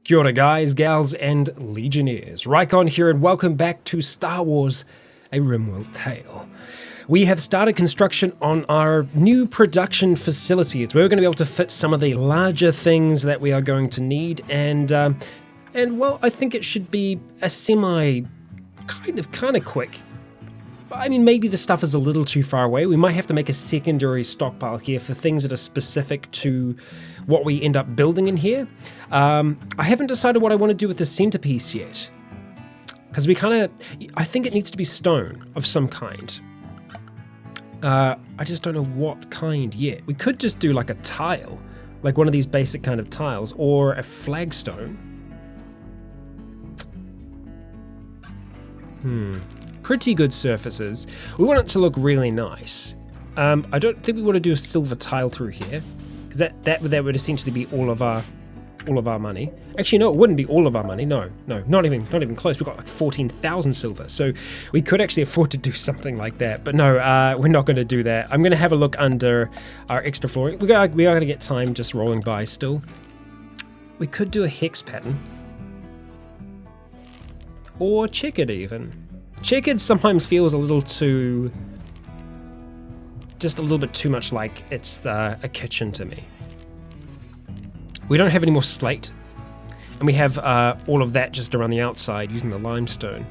Kia ora guys, gals, and legionnaires. Rycon here and welcome back to Star Wars, a RimWorld tale. We have started construction on our new production facility. It's where we're going to be able to fit some of the larger things that we are going to need, and well, I think it should be a kind of quick. I mean, maybe the stuff is a little too far away. We might have to make a secondary stockpile here for things that are specific to what we end up building in here. I haven't decided what I want to do with the centerpiece yet, because I think it needs to be stone of some kind. I just don't know what kind yet. We could just do like a tile, like one of these basic kind of tiles, or a flagstone. Pretty good surfaces. We want it to look really nice. I don't think we want to do a silver tile through here, because that would essentially be all of our money. Actually, no, it wouldn't be all of our money. No, not even close. We've got like 14,000 silver, so we could actually afford to do something like that. But no, we're not going to do that. I'm going to have a look under our extra flooring. We are going to get time just rolling by still. We could do a hex pattern, or checkered even. Checkered sometimes feels a little bit too much like it's a kitchen to me. We don't have any more slate, and we have all of that just around the outside using the limestone.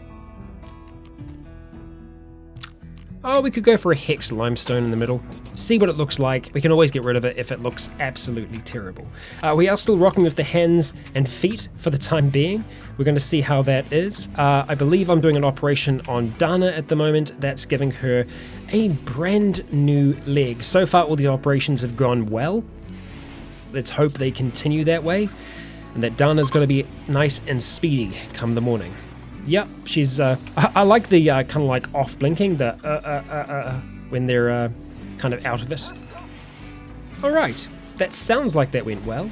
Oh, we could go for a hex limestone in the middle, see what it looks like. We can always get rid of it if it looks absolutely terrible. We are still rocking with the hands and feet for the time being. We're going to see how that is. I believe I'm doing an operation on Dana at the moment. That's giving her a brand new leg. So far, all the operations have gone well. Let's hope they continue that way, and that Dana's going to be nice and speedy come the morning. Yep, she's, I like the kind of like off blinking, the when they're kind of out of it. Alright, that sounds like that went well.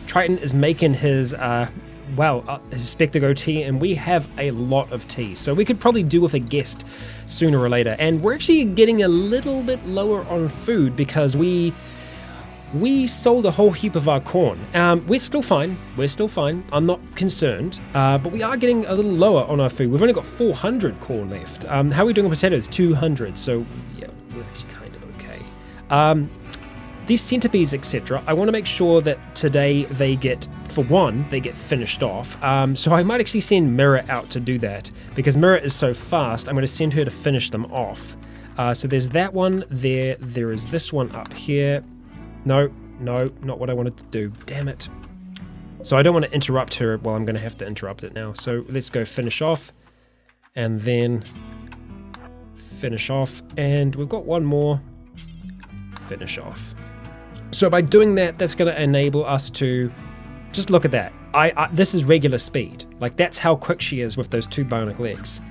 Triton is making his, his Spectre tea, and we have a lot of tea, so we could probably do with a guest sooner or later. And we're actually getting a little bit lower on food because we sold a whole heap of our corn. We're still fine. I'm not concerned. But we are getting a little lower on our food. We've only got 400 corn left. How are we doing on potatoes? 200. So yeah, we're actually kind of okay. These centipedes, etc., I want to make sure that today they get finished off. So I might actually send Mirror out to do that, because Mirror is so fast. I'm going to send her to finish them off. So there's that one there. There is this one up here. No, not what I wanted to do. Damn it. So I don't want to interrupt her. Well, I'm going to have to interrupt it now. So let's go finish off, and then finish off, and we've got one more. Finish off. So by doing that, that's going to enable us to just look at that. This is regular speed. Like, that's how quick she is with those two bionic legs.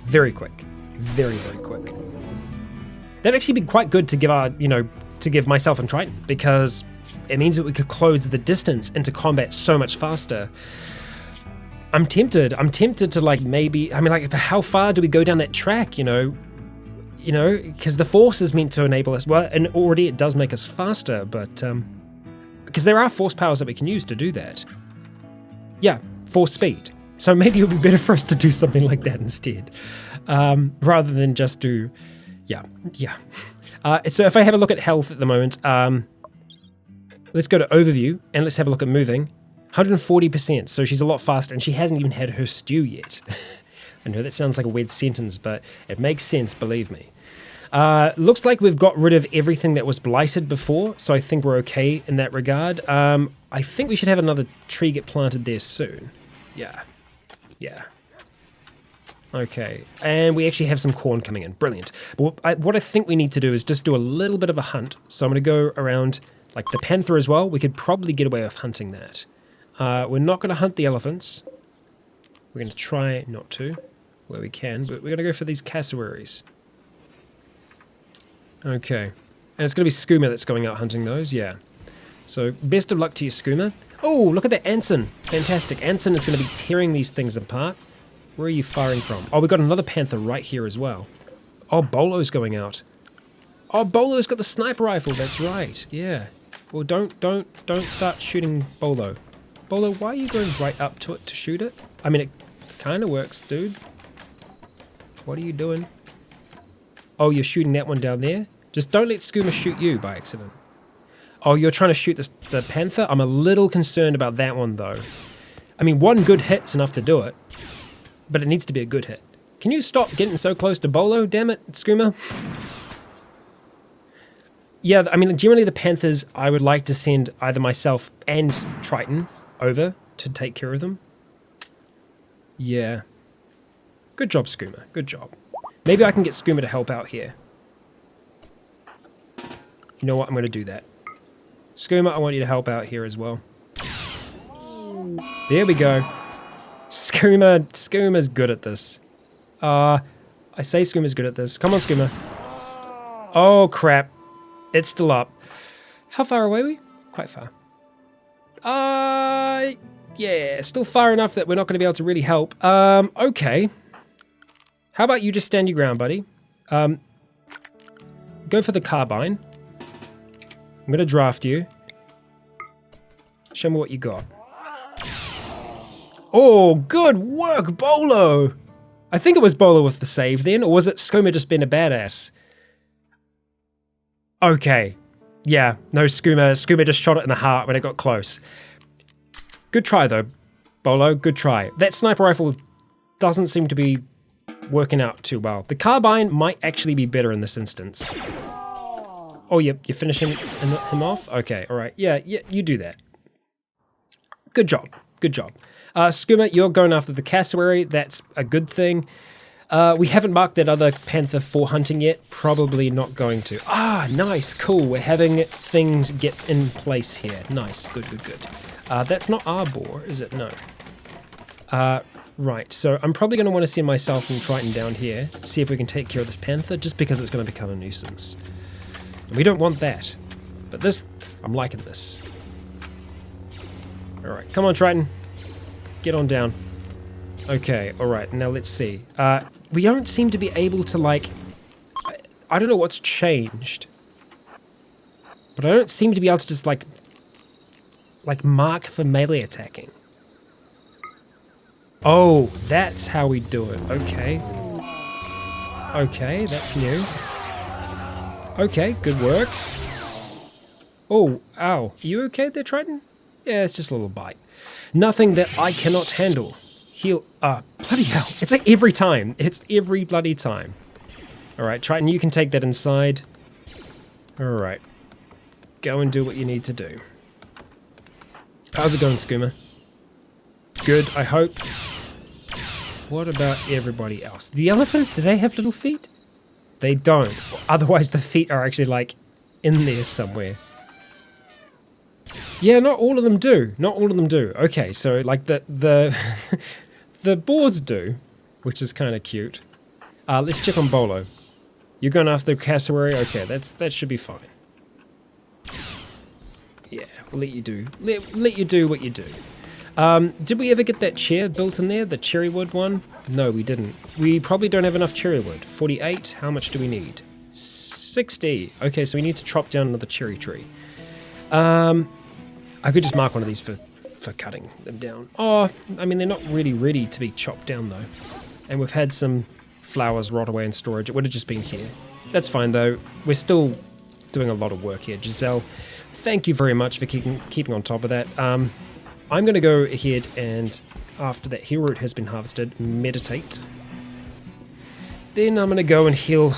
Very quick. Very, very quick. That'd actually be quite good to give our, to give myself and Triton, because it means that we could close the distance into combat so much faster. I'm tempted to how far do we go down that track, because the Force is meant to enable us, well, and already it does make us faster, but, because there are Force powers that we can use to do that. Yeah, Force speed. So maybe it would be better for us to do something like that instead, rather than just do, yeah. So if I have a look at health at the moment, let's go to overview and let's have a look at moving. 140%, so she's a lot faster, and she hasn't even had her stew yet. I know that sounds like a weird sentence, but it makes sense, believe me. Looks like we've got rid of everything that was blighted before, so I think we're okay in that regard. I think we should have another tree get planted there soon. Yeah. Okay, and we actually have some corn coming in. Brilliant. But what I think we need to do is just do a little bit of a hunt. So I'm going to go around, like the panther as well. We could probably get away with hunting that. We're not going to hunt the elephants. We're going to try not to, where we can, but we're going to go for these cassowaries. Okay, and it's going to be Skooma that's going out hunting those, yeah. So best of luck to you, Skooma. Oh, look at that Anson. Fantastic. Anson is going to be tearing these things apart. Where are you firing from? Oh, we got another panther right here as well. Oh, Bolo's going out. Oh, Bolo's got the sniper rifle. That's right. Yeah. Well, don't start shooting Bolo. Bolo, why are you going right up to it to shoot it? I mean, it kind of works, dude. What are you doing? Oh, you're shooting that one down there? Just don't let Skooma shoot you by accident. Oh, you're trying to shoot the panther? I'm a little concerned about that one, though. I mean, one good hit's enough to do it, but it needs to be a good hit. Can you stop getting so close to Bolo? Damn it, Skooma. Yeah, I mean, generally the panthers, I would like to send either myself and Triton over to take care of them. Yeah. Good job, Skooma. Good job. Maybe I can get Skooma to help out here. You know what? I'm going to do that. Skooma, I want you to help out here as well. There we go. Skooma's good at this. I say Skooma's good at this. Come on, Skooma. Oh, crap. It's still up. How far away are we? Quite far. Yeah, still far enough that we're not going to be able to really help. Okay. How about you just stand your ground, buddy? Go for the carbine. I'm going to draft you. Show me what you got. Oh, good work, Bolo! I think it was Bolo with the save then, or was it Skooma just being a badass? Okay. Yeah, no, Skooma just shot it in the heart when it got close. Good try though, Bolo, good try. That sniper rifle doesn't seem to be working out too well. The carbine might actually be better in this instance. Oh, you're finishing him off? Okay, all right. Yeah, you do that. Good job, good job. Skooma, you're going after the cassowary. That's a good thing. We haven't marked that other panther for hunting yet. Probably not going to. Ah, nice, cool. We're having things get in place here. Nice, good. That's not our boar, is it? No. Right, so I'm probably going to want to send myself and Triton down here, see if we can take care of this panther, just because it's going to become a nuisance. And we don't want that. But this, I'm liking this. Alright, come on, Triton. Get on down. Okay, alright, now let's see. We don't seem to be able to, like... I don't know what's changed. But I don't seem to be able to just, like mark for melee attacking. Oh, that's how we do it. Okay. Okay, that's new. Okay, good work. Oh, ow. Are you okay there, Triton? Yeah, it's just a little bite. Nothing that I cannot handle. Heal. Bloody hell. It's like every time. It's every bloody time. Alright, Triton, you can take that inside. Alright. Go and do what you need to do. How's it going, Skooma? Good, I hope. What about everybody else? The elephants, do they have little feet? They don't. Otherwise, the feet are actually, like, in there somewhere. Yeah, not all of them do. Not all of them do. Okay, so, like, the the boars do, which is kind of cute. Let's check on Bolo. You're going after the cassowary? Okay, that should be fine. Yeah, we'll let you do. Let you do what you do. Did we ever get that chair built in there? The cherry wood one? No, we didn't. We probably don't have enough cherry wood. 48, how much do we need? 60. Okay, so we need to chop down another cherry tree. I could just mark one of these for cutting them down. Oh, I mean, they're not really ready to be chopped down though. And we've had some flowers rot away in storage. It would have just been here. That's fine though. We're still doing a lot of work here. Giselle, thank you very much for keeping on top of that. I'm going to go ahead and, after that heal root has been harvested, meditate. Then I'm going to go and heal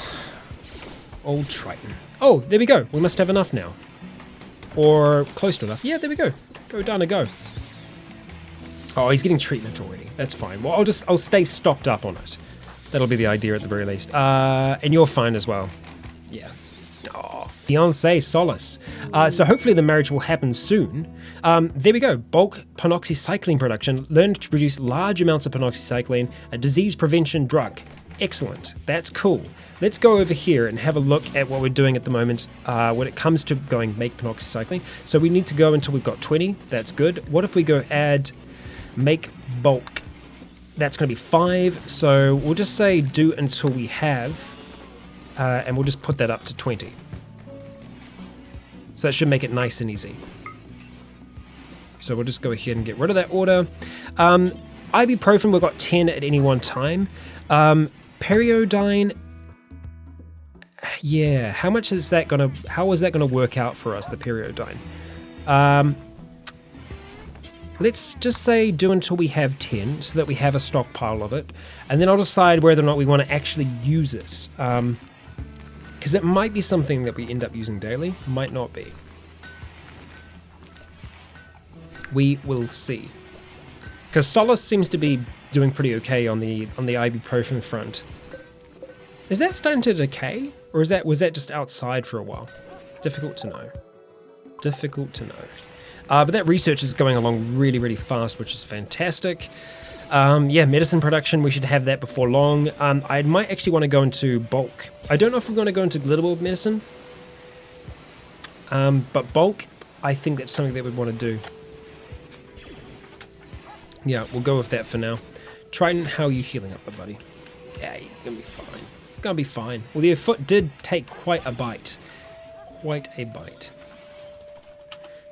old Triton. Oh, there we go. We must have enough now. Or close to enough. Yeah, there we go. Go down and go. Oh, he's getting treatment already. That's fine. Well, I'll stay stocked up on it. That'll be the idea at the very least. And you're fine as well. Yeah. Oh, fiancé solace. So hopefully the marriage will happen soon. There we go. Bulk panoxycycline production. Learn to produce large amounts of panoxycycline, a disease prevention drug. Excellent. That's cool. Let's go over here and have a look at what we're doing at the moment when it comes to going make panoxycycline. So we need to go until we've got 20. That's good. What if we go add make bulk? That's going to be 5. So we'll just say do until we have, and we'll just put that up to 20. So that should make it nice and easy. So we'll just go ahead and get rid of that order. Ibuprofen, we've got 10 at any one time. Periodine, yeah, how is that gonna work out for us, the periodine? Let's just say do until we have 10, so that we have a stockpile of it, and then I'll decide whether or not we want to actually use it. Because it might be something that we end up using daily, might not be. We will see. Because Solace seems to be doing pretty okay on the ibuprofen front. Is that starting to decay, or was that just outside for a while? Difficult to know. Difficult to know. But that research is going along really, really fast, which is fantastic. Yeah, medicine production, we should have that before long. I might actually want to go into bulk. I don't know if I'm going to go into glitterboard medicine. But bulk, I think that's something that we'd want to do. Yeah, we'll go with that for now. Triton, how are you healing up, my buddy? Yeah, you're going to be fine. Gonna be fine. Well, your foot did take quite a bite. Quite a bite.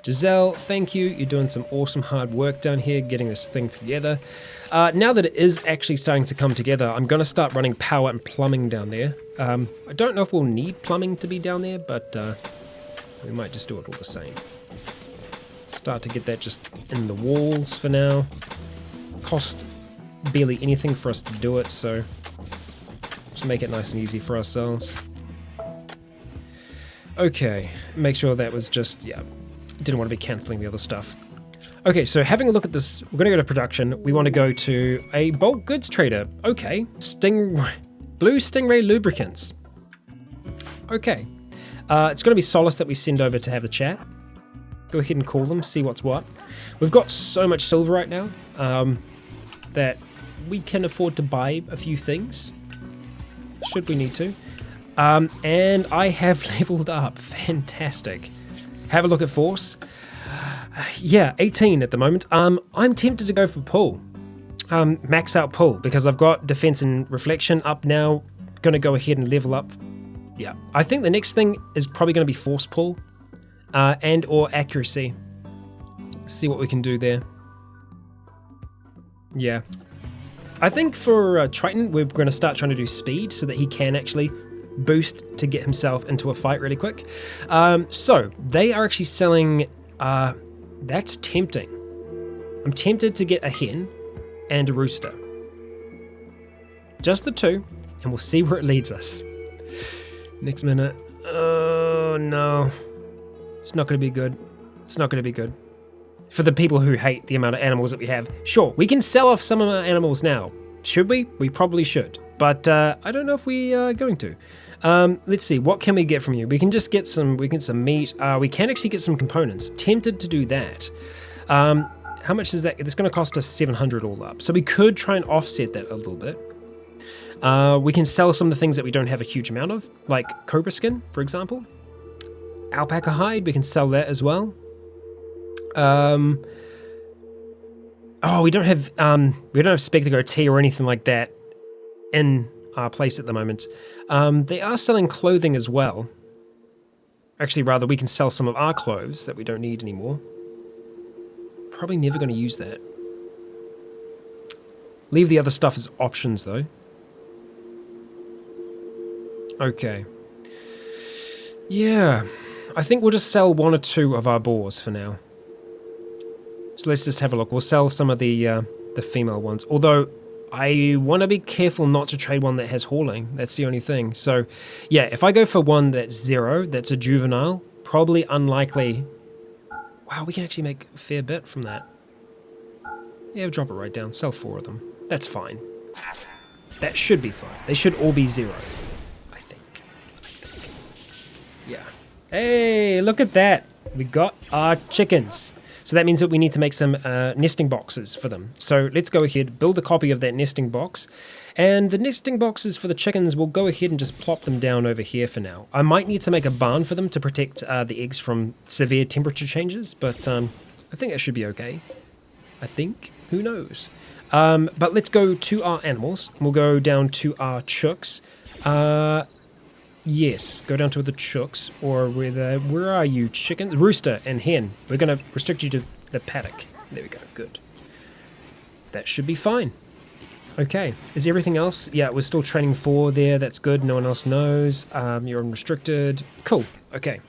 Giselle, thank you. You're doing some awesome hard work down here, getting this thing together. Now that it is actually starting to come together, I'm going to start running power and plumbing down there. I don't know if we'll need plumbing to be down there, but we might just do it all the same. Start to get that just in the walls for now. Cost barely anything for us to do it, so just make it nice and easy for ourselves. Okay, make sure that was just, yeah, didn't want to be cancelling the other stuff. Okay, so having a look at this, we're going to go to production. We want to go to a bulk goods trader. Okay, Blue Stingray lubricants. Okay, it's going to be Solace that we send over to have the chat. Go ahead and call them, see what's what. We've got so much silver right now that we can afford to buy a few things, should we need to. And I have leveled up. Fantastic. Have a look at force. Yeah, 18 at the moment. I'm tempted to go for pull. Max out pull, because I've got defense and reflection up now. Gonna go ahead and level up. Yeah, I think the next thing is probably gonna be force pull and or accuracy. See what we can do there. Yeah. I think for Triton, we're gonna start trying to do speed so that he can actually boost to get himself into a fight really quick. So they are actually selling, that's tempting. I'm tempted to get a hen and a rooster. Just the two, and we'll see where it leads us. Next minute. Oh no. It's not going to be good. It's not going to be good. For the people who hate the amount of animals that we have, sure, we can sell off some of our animals now. Should we? We probably should. But I don't know if we are going to. Let's see, what can we get from you? We can just get some, some meat. We can actually get some components. Tempted to do that. How much is that? It's going to cost us 700 all up. So we could try and offset that a little bit. We can sell some of the things that we don't have a huge amount of, like cobra skin, for example. Alpaca hide, we can sell that as well. Oh, we don't have Spectago tea or anything like that in our place at the moment. They are selling clothing as well. Actually, rather, we can sell some of our clothes that we don't need anymore. Probably never going to use that. Leave the other stuff as options, though. Okay. Yeah. I think we'll just sell one or two of our boars for now. So let's just have a look. We'll sell some of the female ones. Although, I want to be careful not to trade one that has hauling. That's the only thing. So, yeah, if I go for one that's 0, that's a juvenile, probably unlikely. Wow, we can actually make a fair bit from that. Yeah, drop it right down. Sell 4 of them. That's fine. That should be fine. They should all be 0. I think. Yeah. Hey, look at that. We got our chickens. So that means that we need to make some nesting boxes for them. So let's go ahead, build a copy of that nesting box. And the nesting boxes for the chickens, we'll go ahead and just plop them down over here for now. I might need to make a barn for them to protect the eggs from severe temperature changes, but I think that should be okay. I think. Who knows? But let's go to our animals. We'll go down to our chooks. Yes, go down to the chooks, or where are you? Chicken? Rooster and hen. We're going to restrict you to the paddock. There we go, good. That should be fine. Okay, is everything else? Yeah, we're still training 4 there, that's good, no one else knows. You're unrestricted. Cool, okay.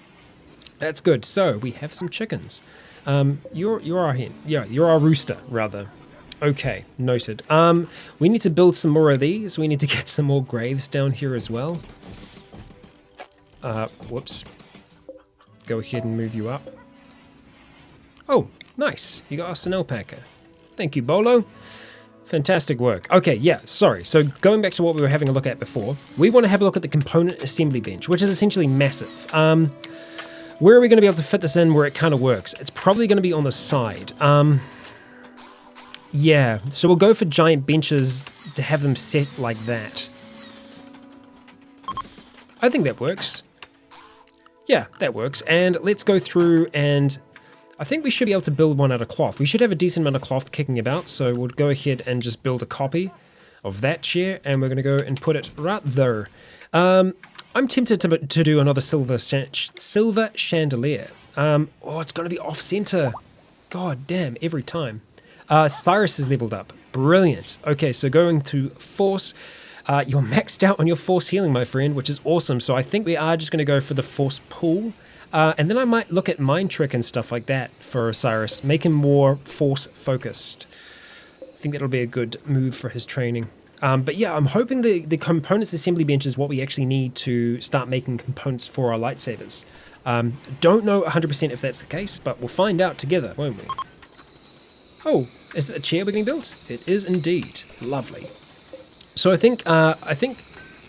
That's good, so we have some chickens. You're our hen. Yeah, you're our rooster, rather. Okay, noted. We need to build some more of these. We need to get some more graves down here as well. Whoops. Go ahead and move you up. Oh, nice. You got us an alpaca. Thank you, Bolo. Fantastic work. Okay, yeah, sorry. So going back to what we were having a look at before, we want to have a look at the component assembly bench, which is essentially massive. Where are we going to be able to fit this in where it kind of works? It's probably going to be on the side. Yeah, so we'll go for giant benches to have them set like that. I think that works. Yeah, that works. And let's go through, and I think we should be able to build one out of cloth. We should have a decent amount of cloth kicking about, so we'll go ahead and just build a copy of that chair, and we're going to go and put it right there. I'm tempted to do another silver chandelier. Oh, it's going to be off-center. God damn, every time. Cyrus is leveled up. Brilliant. Okay, so going to force. You're maxed out on your force healing, my friend, which is awesome. So I think we are just going to go for the force pull. And then I might look at mind trick and stuff like that for Cyrus. Make him more force focused. I think that'll be a good move for his training. But yeah, I'm hoping the components assembly bench is what we actually need to start making components for our lightsabers. Don't know 100% if that's the case, but we'll find out together, won't we? Oh, is that a chair we're getting built? It is indeed. Lovely. So I think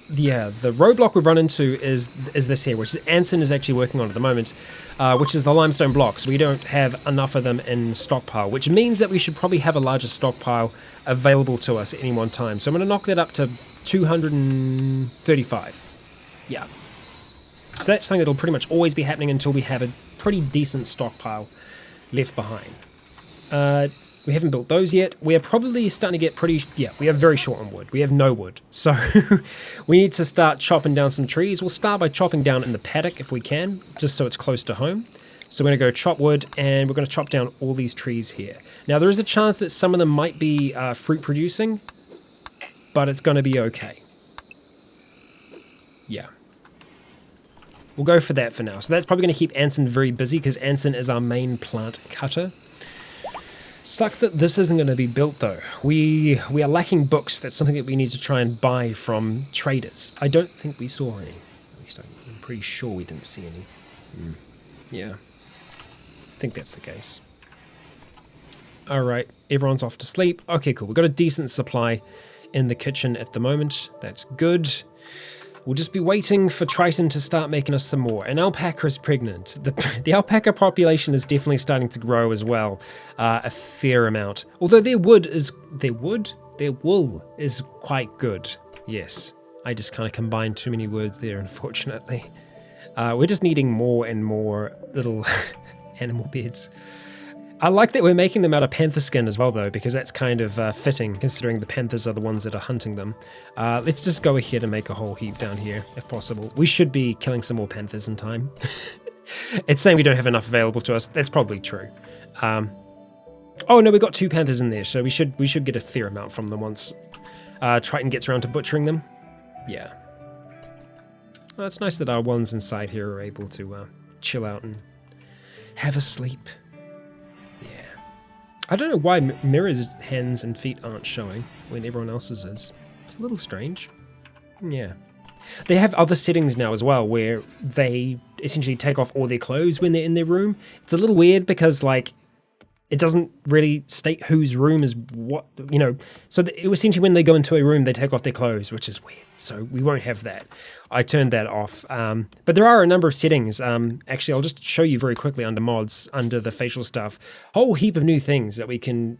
yeah, the roadblock we've run into is this here, which Anson is actually working on at the moment, which is the limestone blocks. We don't have enough of them in stockpile, which means that we should probably have a larger stockpile available to us at any one time. So I'm going to knock that up to 235. Yeah. So that's something that'll pretty much always be happening until we have a pretty decent stockpile left behind. We haven't built those yet. We are probably starting to get pretty, yeah, we are very short on wood. We have no wood. So we need to start chopping down some trees. We'll start by chopping down in the paddock if we can, just so it's close to home. So we're going to go chop wood, and we're going to chop down all these trees here. Now there is a chance that some of them might be fruit producing, but it's going to be okay. Yeah. We'll go for that for now. So that's probably going to keep Anson very busy, because Anson is our main plant cutter. Suck that this isn't going to be built though. We are lacking books. That's something that we need to try and buy from traders. I don't think we saw any. At least I'm pretty sure we didn't see any. Yeah. I think that's the case. Alright, everyone's off to sleep. Okay, cool. We've got a decent supply in the kitchen at the moment. That's good. We'll just be waiting for Triton to start making us some more. An alpaca is pregnant. The alpaca population is definitely starting to grow as well, a fair amount. Although their wool is quite good. Yes, I just kind of combined too many words there, unfortunately. We're just needing more and more little animal beds. I like that we're making them out of panther skin as well, though, because that's kind of fitting, considering the panthers are the ones that are hunting them. Let's just go ahead and make a whole heap down here, if possible. We should be killing some more panthers in time. It's saying we don't have enough available to us. That's probably true. Oh, no, we got 2 panthers in there, so we should get a fair amount from them once Triton gets around to butchering them. Yeah. Well, it's nice that our ones inside here are able to chill out and have a sleep. I don't know why Mirror's hands and feet aren't showing when everyone else's is. It's a little strange. Yeah. They have other settings now as well where they essentially take off all their clothes when they're in their room. It's a little weird because, like, it doesn't really state whose room is what, you know. So essentially when they go into a room, they take off their clothes, which is weird. So we won't have that. I turned that off. But there are a number of settings. Actually, I'll just show you very quickly under mods, under the facial stuff. Whole heap of new things that we can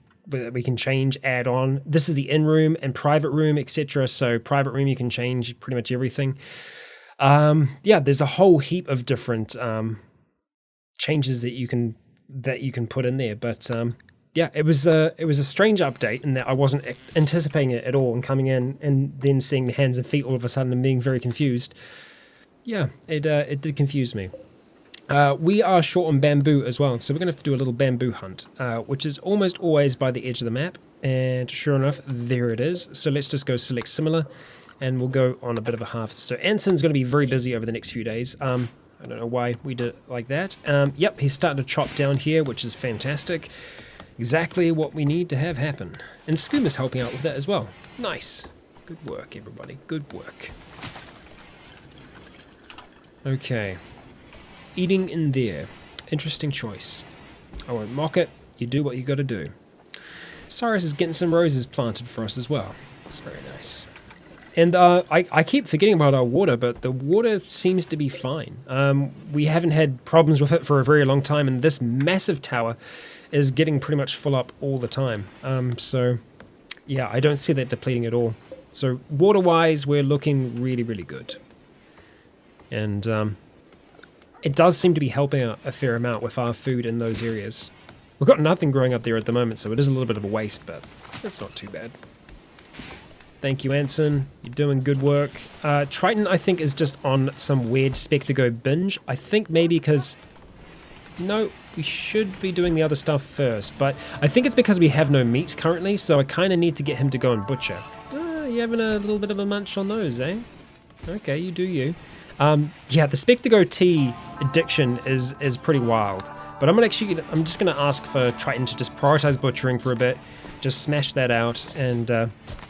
change, add on. This is the in-room and private room, etc. So private room, you can change pretty much everything. Yeah, there's a whole heap of different changes that you can put in there, but yeah, it was a strange update in that I wasn't anticipating it at all, and coming in and then seeing the hands and feet all of a sudden and being very confused. Yeah, it did confuse me. We are short on bamboo as well, so we're going to have to do a little bamboo hunt, which is almost always by the edge of the map, and sure enough, there it is. So let's just go select similar, and we'll go on a bit of a harvest. So Anson's going to be very busy over the next few days. I don't know why we did it like that. Yep, he's starting to chop down here, which is fantastic. Exactly what we need to have happen. And Scooma's helping out with that as well. Nice. Good work, everybody. Good work. Okay. Eating in there. Interesting choice. I won't mock it. You do what you gotta do. Cyrus is getting some roses planted for us as well. It's very nice. And I keep forgetting about our water, but the water seems to be fine. We haven't had problems with it for a very long time, and this massive tower is getting pretty much full up all the time. So, yeah, I don't see that depleting at all. So, water-wise, we're looking really, really good. And it does seem to be helping out a fair amount with our food in those areas. We've got nothing growing up there at the moment, so it is a little bit of a waste, but that's not too bad. Thank you, Anson. You're doing good work. Triton, I think, is just on some weird Spectago binge. I think maybe because... No, we should be doing the other stuff first, but I think it's because we have no meat currently, so I kind of need to get him to go and butcher. You having a little bit of a munch on those, eh? Okay, you do you. Yeah, the Spectago tea addiction is pretty wild. But I'm just gonna ask for Triton to just prioritize butchering for a bit, just smash that out, and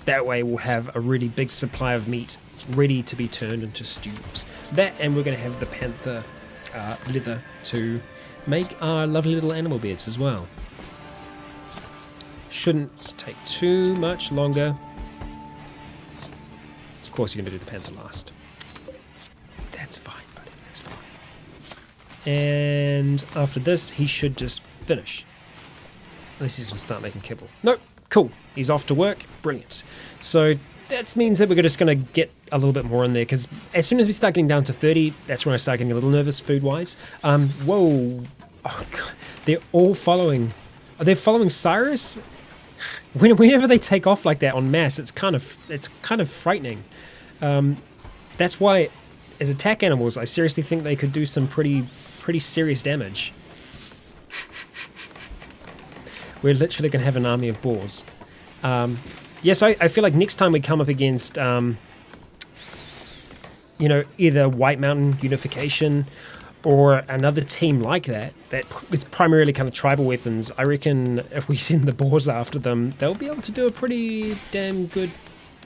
that way we'll have a really big supply of meat ready to be turned into stews. That, and we're gonna have the panther leather to make our lovely little animal beds as well. Shouldn't take too much longer. Of course, you're gonna do the panther last. That's fine, buddy, that's fine. And after this, he should just finish. Unless he's going to start making kibble. Nope, cool. He's off to work. Brilliant. So that means that we're just going to get a little bit more in there, because as soon as we start getting down to 30, that's when I start getting a little nervous food-wise. Whoa. Oh, God. They're all following. Are they following Cyrus? Whenever they take off like that en masse, it's kind of frightening. That's why, as attack animals, I seriously think they could do some pretty serious damage. We're literally going to have an army of boars. Yes, I feel like next time we come up against, either White Mountain Unification or another team like that is primarily kind of tribal weapons, I reckon if we send the boars after them, they'll be able to do a pretty damn good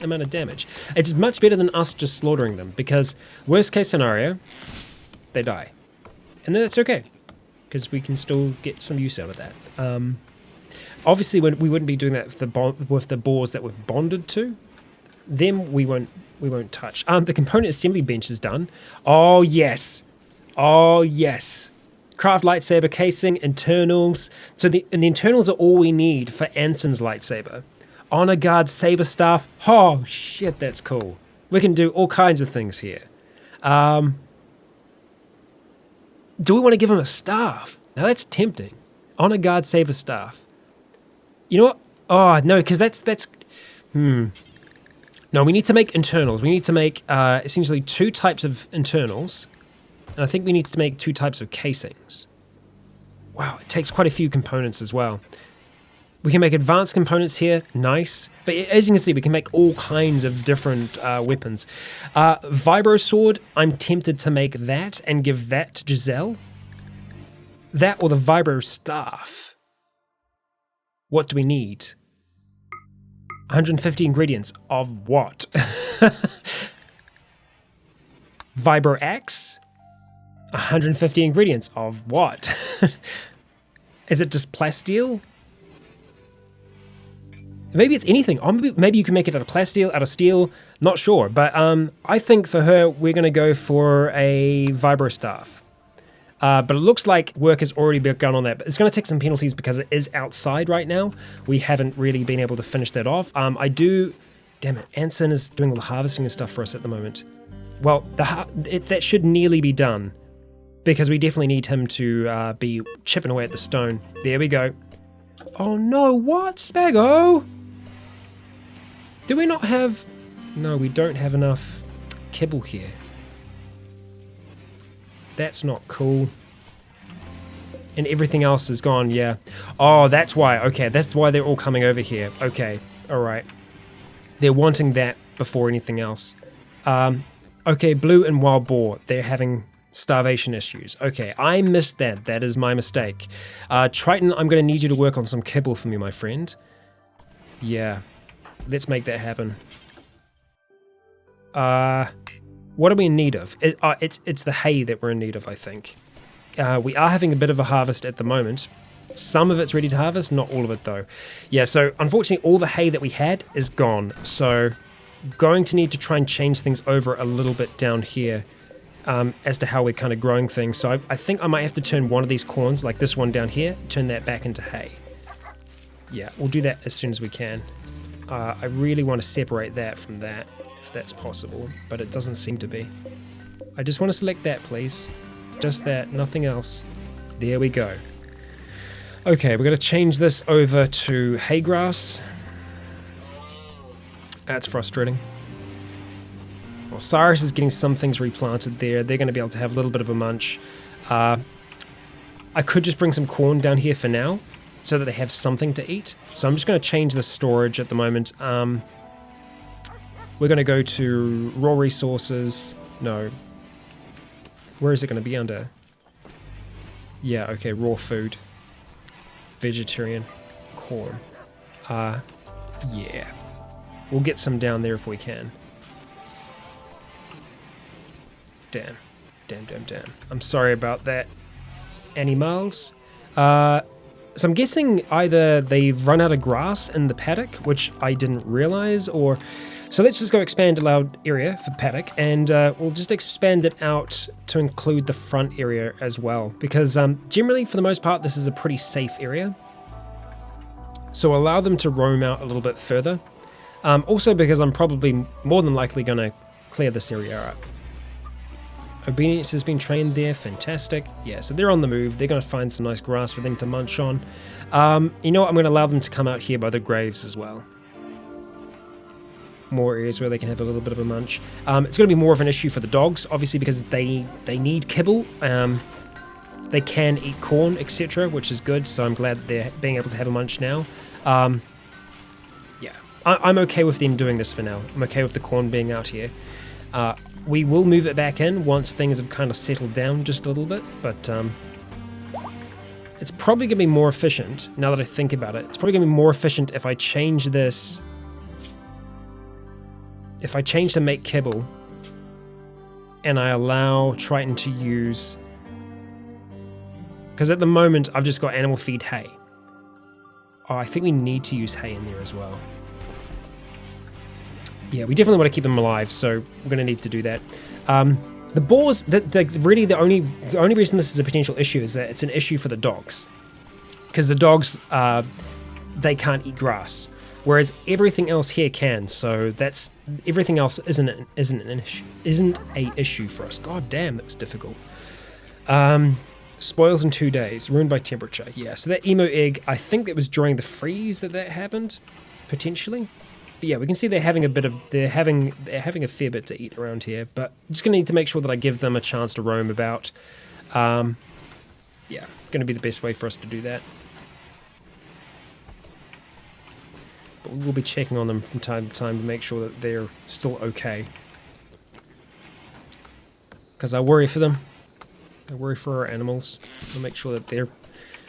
amount of damage. It's much better than us just slaughtering them, because worst case scenario, they die. And then that's okay, because we can still get some use out of that. Obviously, we wouldn't be doing that with the boars that we've bonded to. Them we won't touch. The component assembly bench is done. Oh yes, craft lightsaber casing, internals. So the internals are all we need for Anson's lightsaber. Honor guard saber staff. Oh shit, that's cool. We can do all kinds of things here. Do we want to give him a staff? Now that's tempting. Honor guard saber staff. You know what? Oh, no, because that's... No, we need to make internals. We need to make essentially 2 types of internals. And I think we need to make 2 types of casings. Wow, it takes quite a few components as well. We can make advanced components here. Nice. But as you can see, we can make all kinds of different weapons. Vibro sword, I'm tempted to make that and give that to Giselle. That or the vibro staff. What do we need? 150 ingredients of what? Vibro axe? 150 ingredients of what? Is it just plasteel? Maybe it's anything. Or maybe you can make it out of plasteel, out of steel. Not sure. But I think for her, we're going to go for a vibro staff. But it looks like work has already begun on that. But it's going to take some penalties because it is outside right now. We haven't really been able to finish that off. Damn it, Anson is doing all the harvesting and stuff for us at the moment. Well, that should nearly be done, because we definitely need him to be chipping away at the stone. There we go. Oh no, what? Spago? Do we not have... No, we don't have enough kibble here. That's not cool. And everything else is gone, yeah. Oh, that's why. Okay, that's why they're all coming over here. Okay, alright. They're wanting that before anything else. Okay, blue and wild boar. They're having starvation issues. Okay, I missed that. That is my mistake. Triton, I'm going to need you to work on some kibble for me, my friend. Yeah, let's make that happen. What are we in need of? It's the hay that we're in need of, I think. We are having a bit of a harvest at the moment. Some of it's ready to harvest, not all of it though. Yeah, so unfortunately all the hay that we had is gone. So going to need to try and change things over a little bit down here as to how we're kind of growing things. So I think I might have to turn one of these corns, like this one down here, turn that back into hay. Yeah, we'll do that as soon as we can. I really want to separate that from that, if that's possible, but it doesn't seem to be. I just want to select that, please. Just that, nothing else. There we go. Okay, we're going to change this over to hay grass. That's frustrating. Well, Cyrus is getting some things replanted there. They're going to be able to have a little bit of a munch. I could just bring some corn down here for now, so that they have something to eat. So I'm just going to change the storage at the moment. We're going to go to raw resources. No. Where is it going to be under? Yeah, okay, raw food. Vegetarian. Corn. Yeah. We'll get some down there if we can. Damn. Damn. I'm sorry about that, animals. So I'm guessing either they've run out of grass in the paddock, which I didn't realize, or... So let's just go expand allowed area for paddock, and we'll just expand it out to include the front area as well, because generally, for the most part, this is a pretty safe area. So allow them to roam out a little bit further. Also because I'm probably more than likely going to clear this area up. Obedience has been trained there, fantastic. Yeah, so they're on the move. They're going to find some nice grass for them to munch on. You know what, I'm going to allow them to come out here by the graves as well. More areas where they can have a little bit of a munch. It's going to be more of an issue for the dogs, obviously, because they need kibble. They can eat corn, etc., which is good, so I'm glad that they're being able to have a munch now. Yeah, I'm okay with them doing this for now. I'm okay with the corn being out here. We will move it back in once things have kind of settled down just a little bit, but it's probably going to be more efficient, now that I think about it. It's probably going to be more efficient if I change this... If I change to make kibble, and I allow Triton to use... Because at the moment, I've just got animal feed hay. Oh, I think we need to use hay in there as well. Yeah, we definitely want to keep them alive, so we're going to need to do that. The boars, really the only reason this is a potential issue is that it's an issue for the dogs. Because the dogs, they can't eat grass. Whereas everything else here can, so that's everything else isn't a issue for us. God damn, that was difficult. Spoils in 2 days, ruined by temperature. Yeah, so that emo egg, I think it was during the freeze that happened, potentially. But yeah, we can see they're having a fair bit to eat around here. But I'm just gonna need to make sure that I give them a chance to roam about. Yeah, gonna be the best way for us to do that. But we'll be checking on them from time to time to make sure that they're still okay. Because I worry for them. I worry for our animals. We'll make sure that they're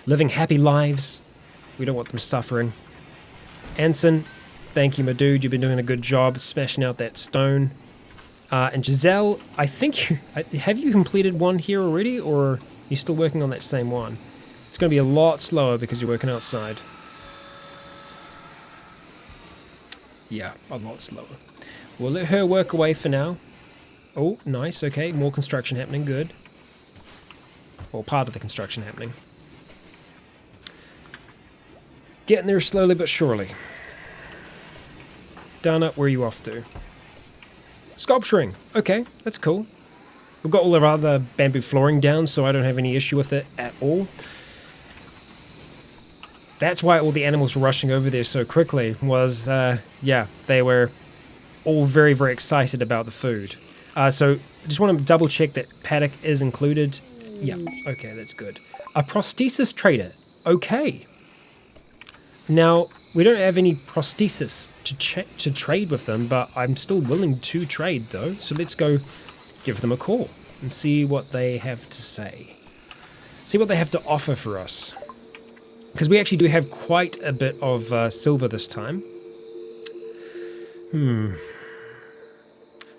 living happy lives. We don't want them suffering. Anson, thank you, my dude. You've been doing a good job smashing out that stone. And Giselle, I think have you completed one here already, or are you still working on that same one? It's going to be a lot slower because you're working outside. Yeah, a lot slower. We'll let her work away for now. Oh, nice, okay, more construction happening, good. Or part of the construction happening. Getting there slowly but surely. Dana, where are you off to? Sculpturing, okay, that's cool. We've got all of our other bamboo flooring down, so I don't have any issue with it at all. That's why all the animals were rushing over there so quickly, was, yeah, they were all very, very excited about the food. So I just want to double check that paddock is included. Yeah, okay, that's good. A prosthesis trader. Okay. Now, we don't have any prosthesis to trade with them, but I'm still willing to trade though. So let's go give them a call and see what they have to say. See what they have to offer for us. Because we actually do have quite a bit of silver this time.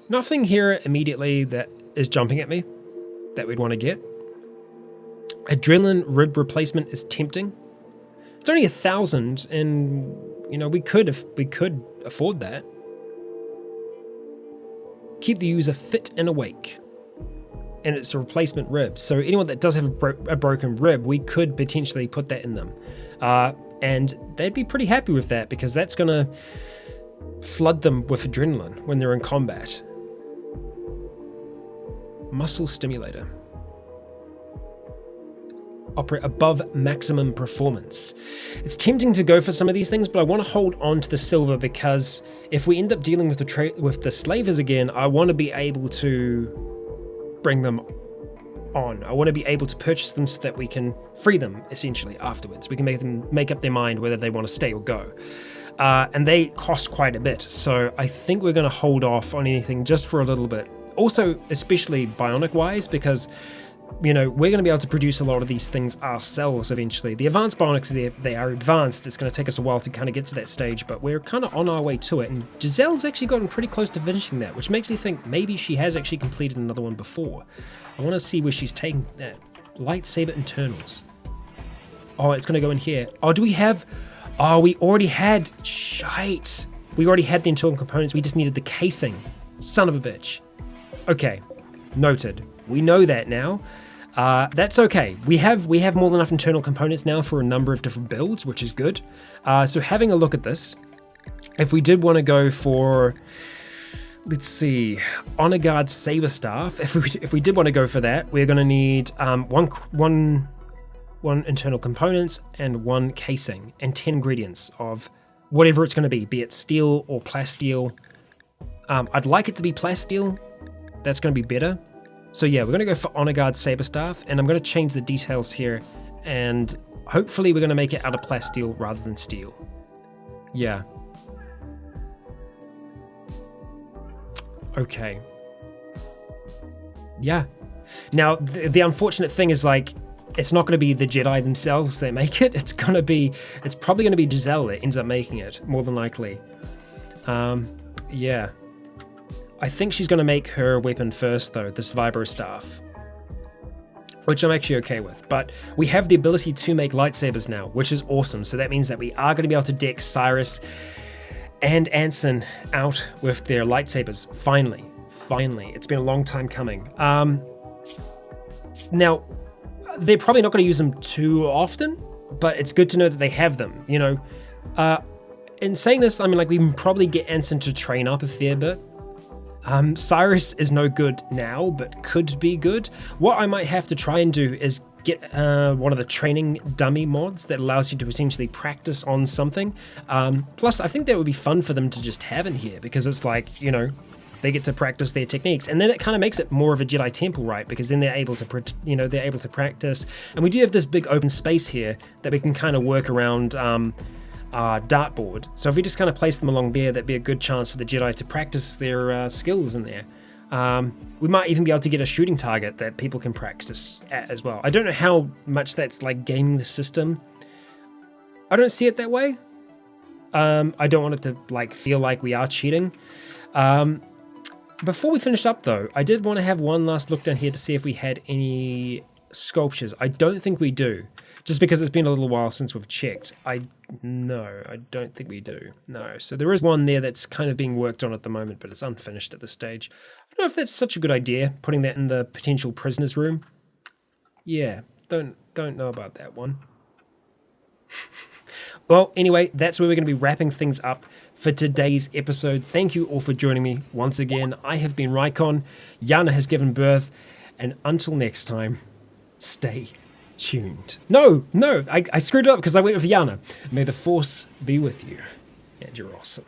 Nothing here immediately that is jumping at me that we'd want to get. Adrenaline rib replacement is tempting. It's only 1,000, and you know we could afford that. Keep the user fit and awake, and it's a replacement rib. So anyone that does have a broken rib, we could potentially put that in them, and they'd be pretty happy with that because that's gonna flood them with adrenaline when they're in combat. Muscle stimulator. Operate above maximum performance. It's tempting to go for some of these things, but I want to hold on to the silver because if we end up dealing with the slavers again, I want to be able to bring them on. I want to be able to purchase them so that we can free them essentially afterwards. We can make them make up their mind whether they want to stay or go. And they cost quite a bit, so I think we're going to hold off on anything just for a little bit. Also, especially bionic wise, because you know, we're going to be able to produce a lot of these things ourselves eventually. The advanced bionics, they are advanced. It's going to take us a while to kind of get to that stage, but we're kind of on our way to it. And Giselle's actually gotten pretty close to finishing that, which makes me think maybe she has actually completed another one before. I want to see where she's taking that. Lightsaber internals. Oh, it's going to go in here. Oh, do we have... Oh, we already had... Shite. We already had the internal components. We just needed the casing. Son of a bitch. Okay. Noted. We know that now. That's okay. We have more than enough internal components now for a number of different builds, which is good. So having a look at this, if we did want to go for, let's see, Honor Guard Saber Staff, if we did want to go for that, we're going to need one internal components and one casing and 10 ingredients of whatever it's going to be it steel or plasteel. I'd like it to be plasteel. That's going to be better. So yeah, we're going to go for Honor Guard Saber Staff, and I'm going to change the details here, and hopefully we're going to make it out of plasteel rather than steel. Yeah. Okay. Yeah. Now, the unfortunate thing is, like, it's not going to be the Jedi themselves that make it. It's probably going to be Giselle that ends up making it, more than likely. Yeah. I think she's going to make her weapon first, though, this Vibro Staff, which I'm actually okay with. But we have the ability to make lightsabers now, which is awesome. So that means that we are going to be able to deck Cyrus and Anson out with their lightsabers. Finally. It's been a long time coming. Now, they're probably not going to use them too often, but it's good to know that they have them, you know. In saying this, I mean, like, we can probably get Anson to train up a fair bit. Cyrus is no good now, but could be good. What I might have to try and do is get one of the training dummy mods that allows you to essentially practice on something. Plus, I think that would be fun for them to just have in here, because it's like, you know, they get to practice their techniques, and then it kind of makes it more of a Jedi temple, right? Because then they're able to, you know, they're able to practice, and we do have this big open space here that we can kind of work around. Dartboard. So if we just kind of place them along there, that'd be a good chance for the Jedi to practice their skills in there. We might even be able to get a shooting target that people can practice at as well. I don't know how much that's like gaming the system. I don't see it that way. I don't want it to like feel like we are cheating. Before we finish up though, I did want to have one last look down here to see if we had any sculptures. I don't think we do. Just because it's been a little while since we've checked. No, I don't think we do. No. So there is one there that's kind of being worked on at the moment, but it's unfinished at this stage. I don't know if that's such a good idea, putting that in the potential prisoners room. Yeah, don't know about that one. Well, anyway, that's where we're going to be wrapping things up for today's episode. Thank you all for joining me once again. I have been Raikon. Yana has given birth. And until next time, stay tuned. No, I screwed up because I went with Yana. May the Force be with you, and you're awesome.